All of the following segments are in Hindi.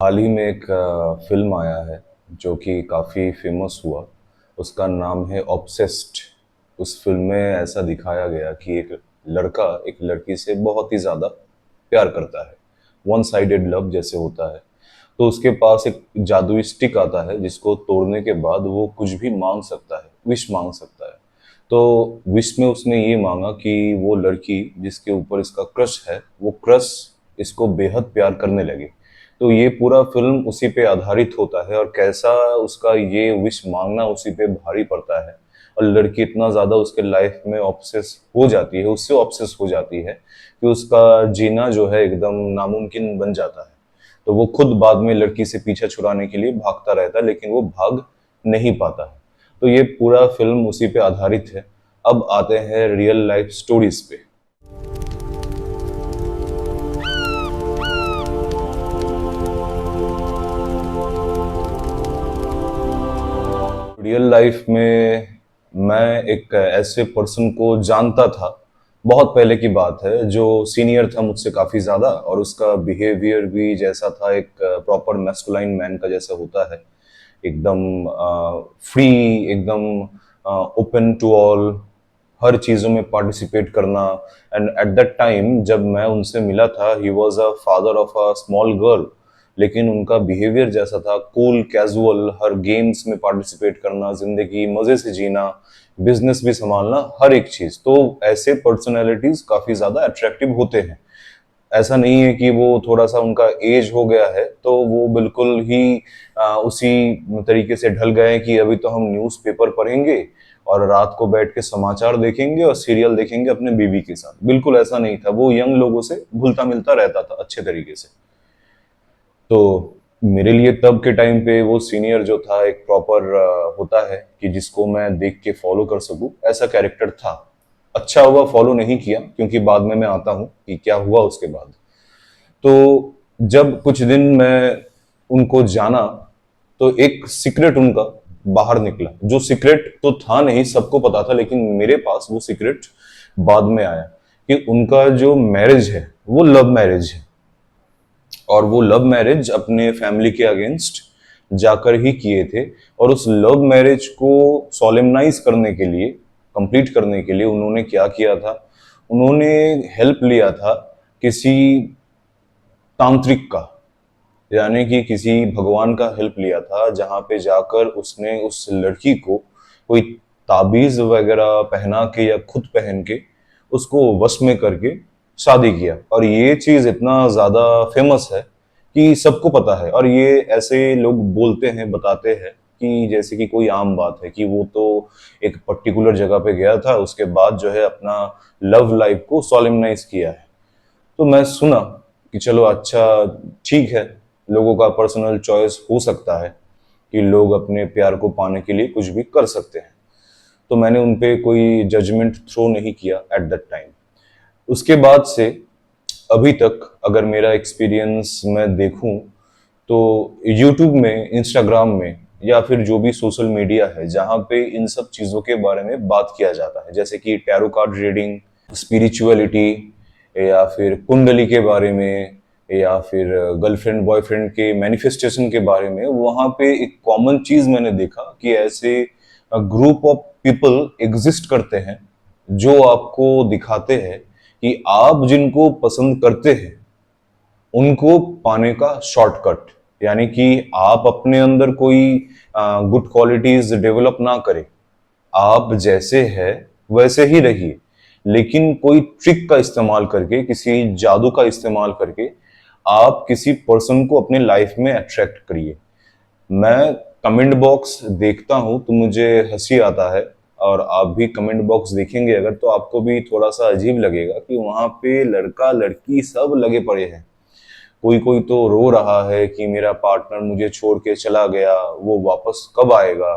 हाल ही में एक फिल्म आया है जो कि काफ़ी फेमस हुआ। उसका नाम है ऑब्सेस्ड। उस फिल्म में ऐसा दिखाया गया कि एक लड़का एक लड़की से बहुत ही ज़्यादा प्यार करता है। वन साइडेड लव जैसे होता है। तो उसके पास एक जादुई स्टिक आता है जिसको तोड़ने के बाद वो कुछ भी मांग सकता है, विश मांग सकता है। तो विश में उसने ये मांगा कि वो लड़की जिसके ऊपर इसका क्रश है, वो क्रश इसको बेहद प्यार करने लगे। तो ये पूरा फिल्म उसी पे आधारित होता है और कैसा उसका ये विश मांगना उसी पे भारी पड़ता है। और लड़की इतना ज्यादा उसके लाइफ में ऑब्सेस हो जाती है, उससे ऑब्सेस हो जाती है कि उसका जीना जो है एकदम नामुमकिन बन जाता है। तो वो खुद बाद में लड़की से पीछा छुड़ाने के लिए भागता रहता है, लेकिन वो भाग नहीं पाता है। तो ये पूरा फिल्म उसी पे आधारित है। अब आते हैं रियल लाइफ स्टोरीज पे। रियल लाइफ में मैं एक ऐसे पर्सन को जानता था। बहुत पहले की बात है, जो सीनियर था मुझसे काफी ज्यादा, और उसका बिहेवियर भी जैसा था, एक प्रॉपर मैस्कुलाइन मैन का जैसा होता है। एकदम फ्री, एकदम ओपन टू ऑल, हर चीजों में पार्टिसिपेट करना। एंड एट दैट टाइम जब मैं उनसे मिला था, he was a father of a small girl. लेकिन उनका बिहेवियर जैसा था, कूल कैजुअल, हर गेम्स में पार्टिसिपेट करना, जिंदगी मजे से जीना, बिजनेस भी संभालना, हर एक चीज। तो ऐसे पर्सनैलिटीज काफी ज्यादा अट्रैक्टिव होते हैं। ऐसा नहीं है कि वो थोड़ा सा उनका एज हो गया है तो वो बिल्कुल ही उसी तरीके से ढल गए कि अभी तो हम न्यूज़पेपर पढ़ेंगे और रात को बैठ के समाचार देखेंगे और सीरियल देखेंगे अपने बीवी के साथ। बिल्कुल ऐसा नहीं था। वो यंग लोगों से घुलता मिलता रहता था अच्छे तरीके से। तो मेरे लिए तब के टाइम पे वो सीनियर जो था, एक प्रॉपर होता है कि जिसको मैं देख के फॉलो कर सकूं, ऐसा कैरेक्टर था। अच्छा हुआ फॉलो नहीं किया, क्योंकि बाद में मैं आता हूं कि क्या हुआ उसके बाद। तो जब कुछ दिन मैं उनको जाना, तो एक सीक्रेट उनका बाहर निकला। जो सीक्रेट तो था नहीं, सबको पता था, लेकिन मेरे पास वो सीक्रेट बाद में आया कि उनका जो मैरिज है वो लव मैरिज है। और वो लव मैरिज अपने फैमिली के अगेंस्ट जाकर ही किए थे। और उस लव मैरिज को सोलेमनाइज करने के लिए, कंप्लीट करने के लिए उन्होंने क्या किया था, उन्होंने हेल्प लिया था किसी तांत्रिक का, यानी कि किसी भगवान का हेल्प लिया था, जहां पे जाकर उसने उस लड़की को कोई ताबीज वगैरह पहना के या खुद पहन के उसको वश में करके शादी किया। और ये चीज इतना ज्यादा फेमस है कि सबको पता है। और ये ऐसे लोग बोलते हैं, बताते हैं कि जैसे कि कोई आम बात है कि वो तो एक पर्टिकुलर जगह पे गया था, उसके बाद जो है अपना लव लाइफ को सोलेमनाइज किया है। तो मैं सुना कि चलो अच्छा, ठीक है, लोगों का पर्सनल चॉइस हो सकता है कि लोग अपने प्यार को पाने के लिए कुछ भी कर सकते हैं। तो मैंने उन पे कोई जजमेंट थ्रो नहीं किया एट दैट टाइम। उसके बाद से अभी तक अगर मेरा एक्सपीरियंस मैं देखूं, तो यूट्यूब में, इंस्टाग्राम में, या फिर जो भी सोशल मीडिया है जहाँ पे इन सब चीज़ों के बारे में बात किया जाता है, जैसे कि टैरो कार्ड रीडिंग, स्पिरिचुअलिटी, या फिर कुंडली के बारे में, या फिर गर्लफ्रेंड बॉयफ्रेंड के मैनिफेस्टेशन के बारे में, वहाँ पे एक कॉमन चीज़ मैंने देखा कि ऐसे ग्रुप ऑफ पीपल एग्जिस्ट करते हैं जो आपको दिखाते हैं कि आप जिनको पसंद करते हैं उनको पाने का शॉर्टकट। यानी कि आप अपने अंदर कोई गुड क्वालिटीज डेवलप ना करें, आप जैसे है वैसे ही रहिए, लेकिन कोई ट्रिक का इस्तेमाल करके, किसी जादू का इस्तेमाल करके आप किसी पर्सन को अपने लाइफ में अट्रैक्ट करिए। मैं कमेंट बॉक्स देखता हूं तो मुझे हंसी आता है। और आप भी कमेंट बॉक्स देखेंगे अगर, तो आपको भी थोड़ा सा अजीब लगेगा कि वहां पे लड़का लड़की सब लगे पड़े हैं। कोई कोई तो रो रहा है कि मेरा पार्टनर मुझे छोड़ के चला गया, वो वापस कब आएगा।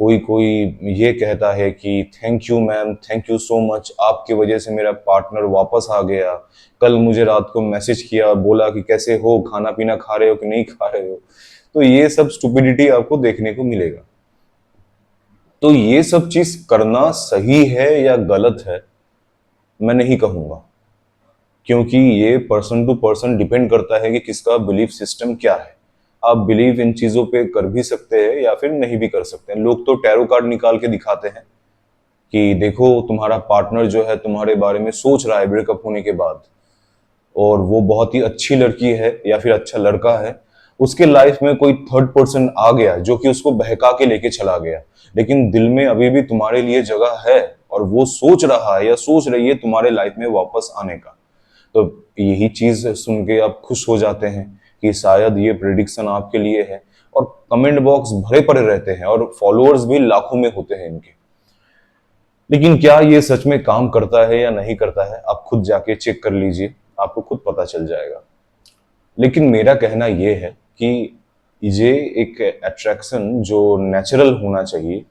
कोई कोई ये कहता है कि thank you ma'am, thank you so much, आपकी वजह से मेरा पार्टनर वापस आ गया। कल मुझे रात को मैसेज किया, बोला कि कैसे हो, खाना पीना खा रहे हो कि नहीं खा रहे हो। तो ये सब स्टुपिडिटी आपको देखने को मिलेगा। तो ये सब चीज करना सही है या गलत है, मैं नहीं कहूंगा, क्योंकि ये पर्सन टू पर्सन डिपेंड करता है कि किसका बिलीफ सिस्टम क्या है। आप बिलीव इन चीजों पे कर भी सकते हैं या फिर नहीं भी कर सकते हैं। लोग तो टैरो कार्ड निकाल के दिखाते हैं कि देखो तुम्हारा पार्टनर जो है तुम्हारे बारे में सोच रहा है ब्रेकअप होने के बाद, और वो बहुत ही अच्छी लड़की है या फिर अच्छा लड़का है, उसके लाइफ में कोई थर्ड पर्सन आ गया जो कि उसको बहका के लेके चला गया, लेकिन दिल में अभी भी तुम्हारे लिए जगह है और वो सोच रहा है या सोच रही है तुम्हारे लाइफ में वापस आने का। तो यही चीज सुन के आप खुश हो जाते हैं कि शायद ये प्रिडिक्शन आपके लिए है, और कमेंट बॉक्स भरे पड़े रहते हैं और फॉलोअर्स भी लाखों में होते हैं इनके। लेकिन क्या ये सच में काम करता है या नहीं करता है, आप खुद जाके चेक कर लीजिए, आपको खुद पता चल जाएगा। लेकिन मेरा कहना यह है कि ये एक अट्रैक्शन जो नेचुरल होना चाहिए,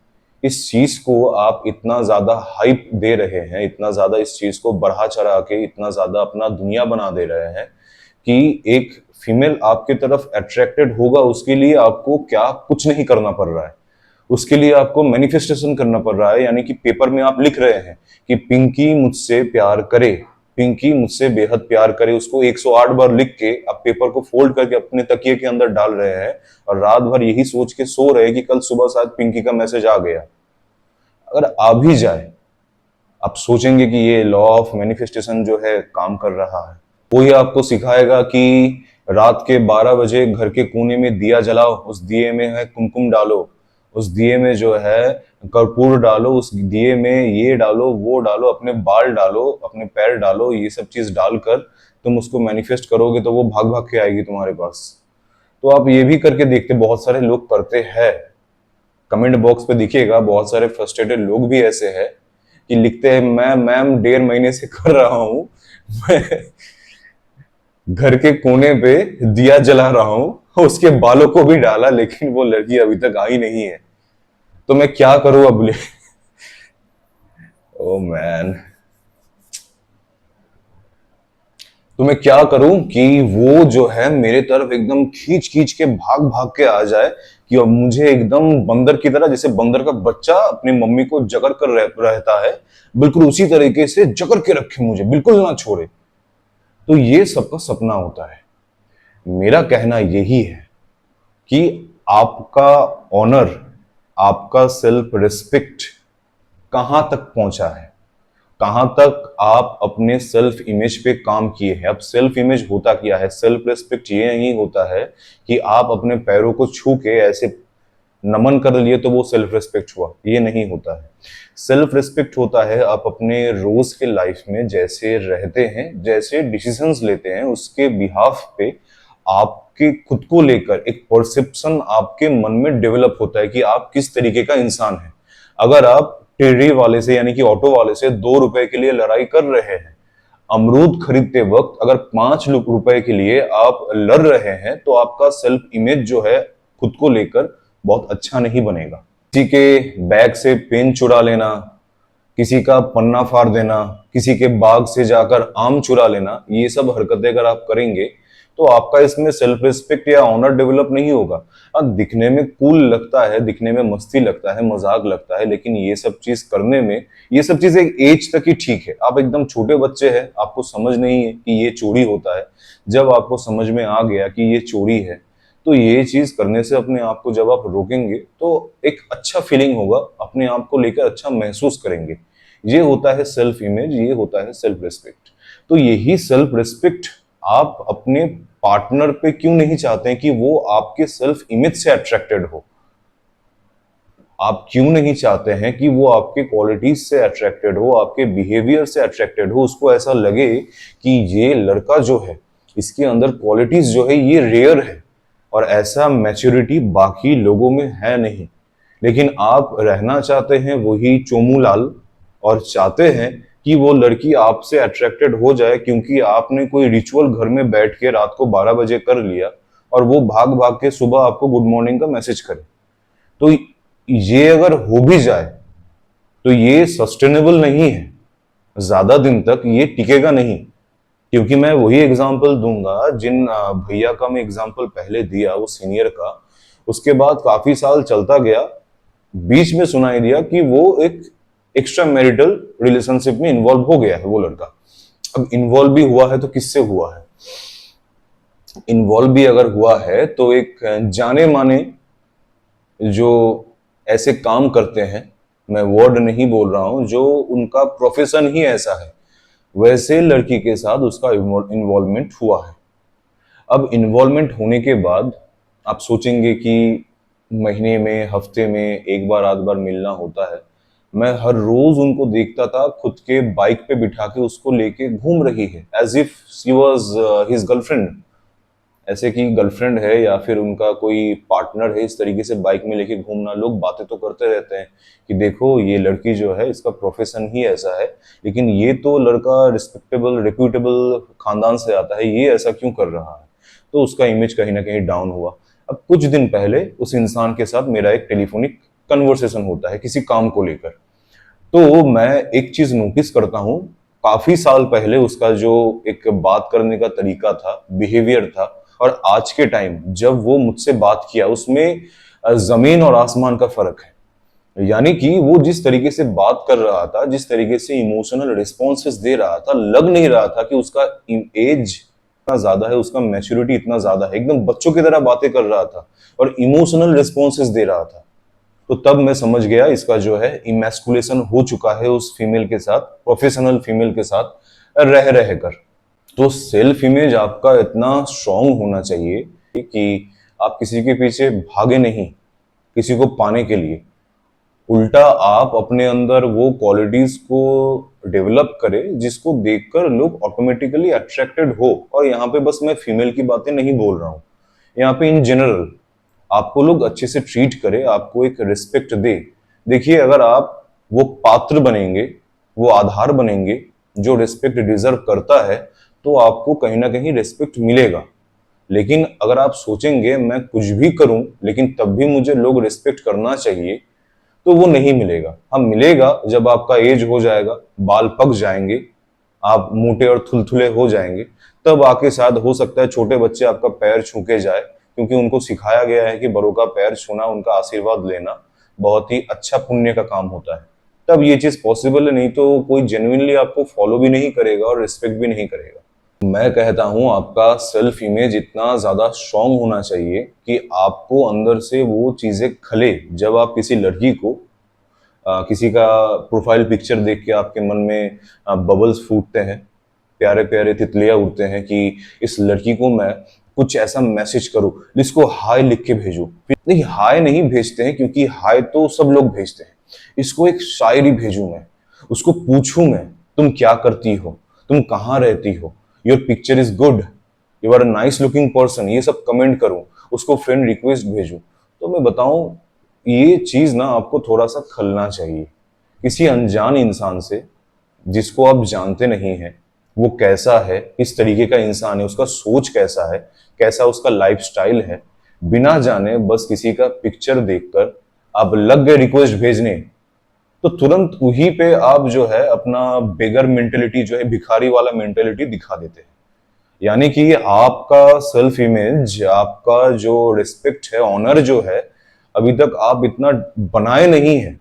इस चीज को आप इतना ज्यादा हाइप दे रहे हैं, इतना ज्यादा इस चीज को बढ़ा चढ़ा के इतना ज्यादा अपना दुनिया बना दे रहे हैं कि एक फीमेल आपके तरफ अट्रैक्टेड होगा, उसके लिए आपको क्या कुछ नहीं करना पड़ रहा है। उसके लिए आपको मैनिफेस्टेशन करना पड़ रहा है, यानी कि पेपर में आप लिख रहे हैं कि पिंकी मुझसे प्यार करे, पिंकी मुझसे बेहद प्यार करे, उसको 108 बार लिख के आप पेपर को फोल्ड करके अपने तकिए के अंदर डाल रहे हैं और रात भर यही सोच के सो रहे हैं कि कल सुबह शायद पिंकी का मैसेज आ गया। अगर आ भी जाए, आप सोचेंगे कि ये लॉ ऑफ मैनिफेस्टेशन जो है काम कर रहा है। वही आपको सिखाएगा कि रात के 12 बजे घर के कोने में दिया जलाओ, उस दिए में है कुमकुम डालो, उस दिए में जो है कर्पूर डालो, उस दिए में ये डालो वो डालो, अपने बाल डालो, अपने पैर डालो, ये सब चीज डालकर तुम उसको मैनिफेस्ट करोगे तो वो भाग भाग के आएगी तुम्हारे पास। तो आप ये भी करके देखते, बहुत सारे लोग करते हैं। कमेंट बॉक्स पे दिखेगा बहुत सारे फ्रस्ट्रेटेड लोग भी ऐसे हैं कि लिखते हैं मैं मैम 1.5 महीने से कर रहा हूं, मैं घर के कोने पे दिया जला रहा हूं, उसके बालों को भी डाला, लेकिन वो लड़की अभी तक आई नहीं है, तो मैं क्या करूं अब। ओ मैन, तो मैं क्या करूं कि वो जो है मेरे तरफ एकदम खींच खींच के भाग भाग के आ जाए कि अब मुझे एकदम बंदर की तरह, जैसे बंदर का बच्चा अपनी मम्मी को जकड़ कर रहता है, बिल्कुल उसी तरीके से जकड़ के रखे मुझे, बिल्कुल ना छोड़े। तो ये सबका सपना होता है। मेरा कहना यही है कि आपका ऑनर, आपका सेल्फ रिस्पेक्ट कहां तक पहुंचा है, कहां तक आप अपने सेल्फ इमेज पे काम किए हैं। अब सेल्फ इमेज होता क्या है, सेल्फ रिस्पेक्ट ये नहीं होता है कि आप अपने पैरों को छू के ऐसे नमन कर लिए तो वो सेल्फ रिस्पेक्ट हुआ, ये नहीं होता है। सेल्फ रिस्पेक्ट होता है आप अपने रोज के लाइफ में जैसे रहते हैं, जैसे डिसीजंस लेते हैं, उसके बिहाफ पे आपके खुद को लेकर एक परसेप्शन आपके मन में डेवलप होता है कि आप किस तरीके का इंसान है। अगर आप टेढ़ी वाले से यानी कि ऑटो वाले से 2 रुपए के लिए लड़ाई कर रहे हैं, अमरूद खरीदते वक्त अगर 5 रुपए के लिए आप लड़ रहे हैं, तो आपका सेल्फ इमेज जो है खुद को लेकर बहुत अच्छा नहीं बनेगा। किसी के बैग से पेन चुरा लेना, किसी का पन्ना फाड़ देना, किसी के बाग से जाकर आम चुरा लेना, ये सब हरकतें अगर आप करेंगे तो आपका इसमें सेल्फ रिस्पेक्ट या ऑनर डेवलप नहीं होगा। अब दिखने में कूल लगता है, दिखने में मस्ती लगता है, मजाक लगता है, लेकिन ये सब चीज करने में, ये सब चीज एक एज तक ही ठीक है। आप एकदम छोटे बच्चे हैं, आपको समझ नहीं है कि ये चोरी होता है। जब आपको समझ में आ गया कि ये चोरी है, तो ये चीज करने से अपने आप को जब आप रोकेंगे तो एक अच्छा फीलिंग होगा, अपने आप को लेकर अच्छा महसूस करेंगे। ये होता है सेल्फ इमेज, ये होता है सेल्फ रिस्पेक्ट। तो यही सेल्फ रिस्पेक्ट आप अपने पार्टनर पे क्यों नहीं चाहते हैं कि वो आपके सेल्फ इमेज से अट्रैक्टेड हो। आप क्यों नहीं चाहते हैं कि वो आपके क्वालिटीज से अट्रैक्टेड हो, आपके बिहेवियर से अट्रैक्टेड हो, उसको ऐसा लगे कि ये लड़का जो है इसके अंदर क्वालिटीज जो है ये रेयर है और ऐसा मैच्योरिटी बाकी लोगों में है नहीं। लेकिन आप रहना चाहते हैं वही चोमूलाल और चाहते हैं कि वो लड़की आपसे अट्रैक्टेड हो जाए क्योंकि आपने कोई रिचुअल घर में बैठ के रात को 12 बजे कर लिया और वो भाग भाग के सुबह आपको गुड मॉर्निंग का मैसेज करे। तो ये अगर हो भी जाए तो ये सस्टेनेबल नहीं है, ज्यादा दिन तक ये टिकेगा नहीं। क्योंकि मैं वही एग्जांपल दूंगा जिन भैया का मैं एग्जांपल पहले दिया, वो सीनियर का, उसके बाद काफी साल चलता गया, बीच में सुनाई दिया कि वो एक एक्स्ट्रा मैरिटल रिलेशनशिप में इन्वॉल्व हो गया है वो लड़का। अब इन्वॉल्व भी हुआ है तो किससे हुआ है, इन्वॉल्व भी अगर हुआ है तो एक जाने माने जो ऐसे काम करते हैं, मैं वर्ड नहीं बोल रहा हूं, जो उनका प्रोफेशन ही ऐसा है, वैसे लड़की के साथ उसका इन्वॉल्वमेंट हुआ है। अब इन्वॉल्वमेंट होने के बाद आप सोचेंगे कि महीने में, हफ्ते में एक बार आध बार मिलना होता है। मैं हर रोज उनको देखता था खुद के बाइक पे बिठा के उसको लेके घूम रही है, as if she was his girlfriend. ऐसे कि गर्लफ्रेंड है या फिर उनका कोई पार्टनर है, इस तरीके से बाइक में लेके घूमना। लोग बातें तो करते रहते हैं कि देखो ये लड़की जो है इसका प्रोफेशन ही ऐसा है, लेकिन ये तो लड़का रिस्पेक्टेबल रेप्यूटेबल खानदान से आता है, ये ऐसा क्यों कर रहा है। तो उसका इमेज कहीं ना कहीं डाउन हुआ। अब कुछ दिन पहले उस इंसान के साथ मेरा एक टेलीफोनिक कन्वर्सेशन होता है किसी काम को लेकर। तो मैं एक चीज नोटिस करता हूँ, काफी साल पहले उसका जो एक बात करने का तरीका था, बिहेवियर था, और आज के टाइम जब वो मुझसे बात किया, उसमें जमीन और आसमान का फर्क है। यानी कि वो जिस तरीके से बात कर रहा था, जिस तरीके से इमोशनल रिस्पॉन्सेस दे रहा था, लग नहीं रहा था कि उसका एज इतना ज्यादा है, उसका मैच्योरिटी इतना ज्यादा है। एकदम बच्चों की तरह बातें कर रहा था और इमोशनल रिस्पॉन्सेस दे रहा था। तो तब मैं समझ गया इसका जो है इमैस्कुलेशन हो चुका है उस फीमेल के साथ, प्रोफेशनल फीमेल के साथ रह रह कर। तो सेल्फ इमेज आपका इतना स्ट्रांग होना चाहिए कि आप किसी के पीछे भागे नहीं किसी को पाने के लिए। उल्टा आप अपने अंदर वो क्वालिटीज को डेवलप करें जिसको देखकर लोग ऑटोमेटिकली अट्रैक्टेड हो। और यहाँ पे बस मैं फीमेल की बातें नहीं बोल रहा हूँ, यहाँ पे इन जनरल आपको लोग अच्छे से ट्रीट करें, आपको एक रिस्पेक्ट दे। देखिए, अगर आप वो पात्र बनेंगे, वो आधार बनेंगे जो रिस्पेक्ट डिजर्व करता है, तो आपको कहीं ना कहीं रिस्पेक्ट मिलेगा। लेकिन अगर आप सोचेंगे मैं कुछ भी करूं लेकिन तब भी मुझे लोग रिस्पेक्ट करना चाहिए, तो वो नहीं मिलेगा। हाँ, मिलेगा जब आपका एज हो जाएगा, बाल पक जाएंगे, आप मोटे और थुलथुले हो जाएंगे, तब आके शायद हो सकता है छोटे बच्चे आपका पैर छू के जाए, क्योंकि उनको सिखाया गया है कि बड़ों का पैर छूना, उनका आशीर्वाद लेना बहुत ही अच्छा पुण्य का काम होता है। तब ये चीज पॉसिबल है, नहीं तो कोई जेन्युइनली आपको फॉलो भी नहीं करेगा और रिस्पेक्ट भी नहीं करेगा। मैं कहता हूं आपका सेल्फ इमेज इतना ज्यादा स्ट्रांग होना चाहिए कि आपको अंदर से वो चीजें खले। जब आप किसी लड़की को किसी का प्रोफाइल पिक्चर देख के आपके मन में बबल्स फूटते हैं, प्यारे प्यारे तितलियां उड़ते हैं कि इस लड़की को मैं कुछ ऐसा मैसेज करूं, इसको हाय लिख के भेजूं। नहीं, हाय नहीं भेजते हैं, क्योंकि हाय तो सब लोग भेजते हैं। इसको एक शायरी भेजूं मैं, उसको पूछूं मैं, तुम क्या करती हो, तुम कहाँ रहती हो, your picture is good, you are a nice looking person, ये सब कमेंट करूं, उसको फ्रेंड रिक्वेस्ट भेजूं। तो मैं बताऊं, ये चीज ना आपको थोड़ा सा खलना चाहिए। किसी अनजान इंसान से, जिसको आप जानते नहीं हैं, वो कैसा है, किस तरीके का इंसान है, उसका सोच कैसा है, कैसा उसका लाइफस्टाइल है, बिना जाने बस किसी का पिक्चर देखकर आप लग गए रिक्वेस्ट भेजने, तो तुरंत वहीं पे आप जो है अपना बेगर मेंटेलिटी जो है, भिखारी वाला मेंटेलिटी दिखा देते हैं। यानी कि आपका सेल्फ इमेज, आपका जो रिस्पेक्ट है, ऑनर जो है, अभी तक आप इतना बनाए नहीं है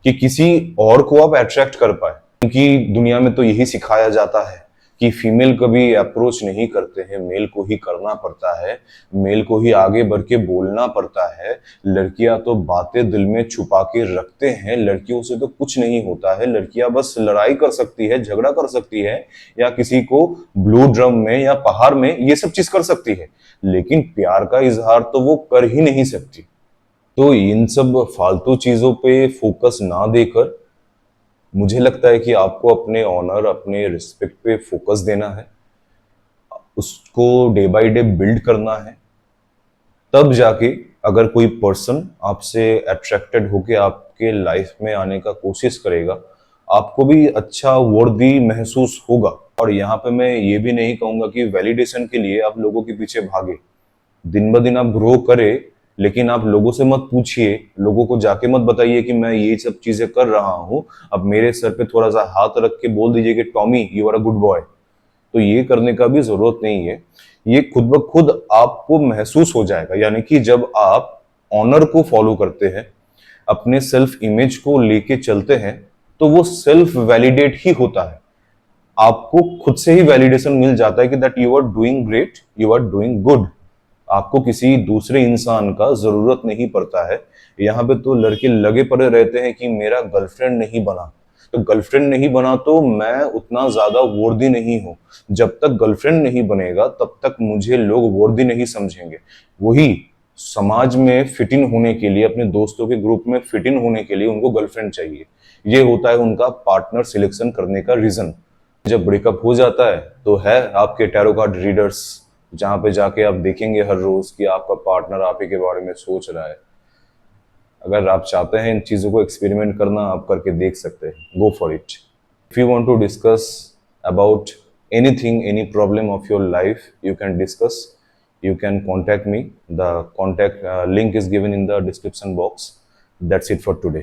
कि किसी और को आप अट्रैक्ट कर पाए। क्योंकि दुनिया में तो यही सिखाया जाता है कि फीमेल कभी अप्रोच नहीं करते हैं, मेल को ही करना पड़ता है, मेल को ही आगे बढ़ के बोलना पड़ता है। लड़कियां तो बातें दिल में छुपा के रखते हैं, लड़कियों से तो कुछ नहीं होता है। लड़कियां बस लड़ाई कर सकती है, झगड़ा कर सकती है, या किसी को ब्लू ड्रम में या पहाड़ में ये सब चीज कर सकती है, लेकिन प्यार का इजहार तो वो कर ही नहीं सकती। तो इन सब फालतू चीजों पे फोकस ना देकर मुझे लगता है कि आपको अपने ऑनर, अपने रिस्पेक्ट पे फोकस देना है, उसको डे बाय डे बिल्ड करना है। तब जाके अगर कोई पर्सन आपसे अट्रैक्टेड होके आपके लाइफ में आने का कोशिश करेगा, आपको भी अच्छा वर्दी महसूस होगा। और यहाँ पे मैं ये भी नहीं कहूंगा कि वैलिडेशन के लिए आप लोगों के पीछे भागे। दिन ब दिन आप ग्रो करे, लेकिन आप लोगों से मत पूछिए, लोगों को जाके मत बताइए कि मैं ये सब चीजें कर रहा हूं। अब मेरे सर पे थोड़ा सा हाथ रख के बोल दीजिए कि Tommy you are a good boy. तो ये करने का भी जरूरत नहीं है। ये खुद ब खुद आपको महसूस हो जाएगा। यानी कि जब आप ऑनर को फॉलो करते हैं, अपने सेल्फ इमेज को लेके चलते हैं, तो वो सेल्फ वैलिडेट ही होता है। आपको खुद से ही वैलिडेशन मिल जाता है कि that you are doing great, you are doing good. आपको किसी दूसरे इंसान का जरूरत नहीं पड़ता है। यहाँ पे तो लड़के लगे पड़े रहते हैं कि मेरा गर्लफ्रेंड नहीं बना, तो गर्लफ्रेंड नहीं बना तो मैं उतना ज्यादा वर्दी नहीं हूँ। जब तक गर्लफ्रेंड नहीं बनेगा तब तक मुझे लोग वर्दी नहीं समझेंगे। वही समाज में फिट इन होने के लिए, अपने दोस्तों के ग्रुप में फिट इन होने के लिए उनको गर्लफ्रेंड चाहिए। ये होता है उनका पार्टनर सिलेक्शन करने का रीजन। जब ब्रेकअप हो जाता है तो है आपके टैरो कार्ड रीडर्स, जहां पे जाके आप देखेंगे हर रोज कि आपका पार्टनर आप ही के बारे में सोच रहा है। अगर आप चाहते हैं इन चीज़ों को एक्सपेरिमेंट करना, आप करके देख सकते हैं। Go for it. If you want to discuss about anything, any problem of your life, you can discuss, you can contact me. The contact link is given in the description box. That's it for today.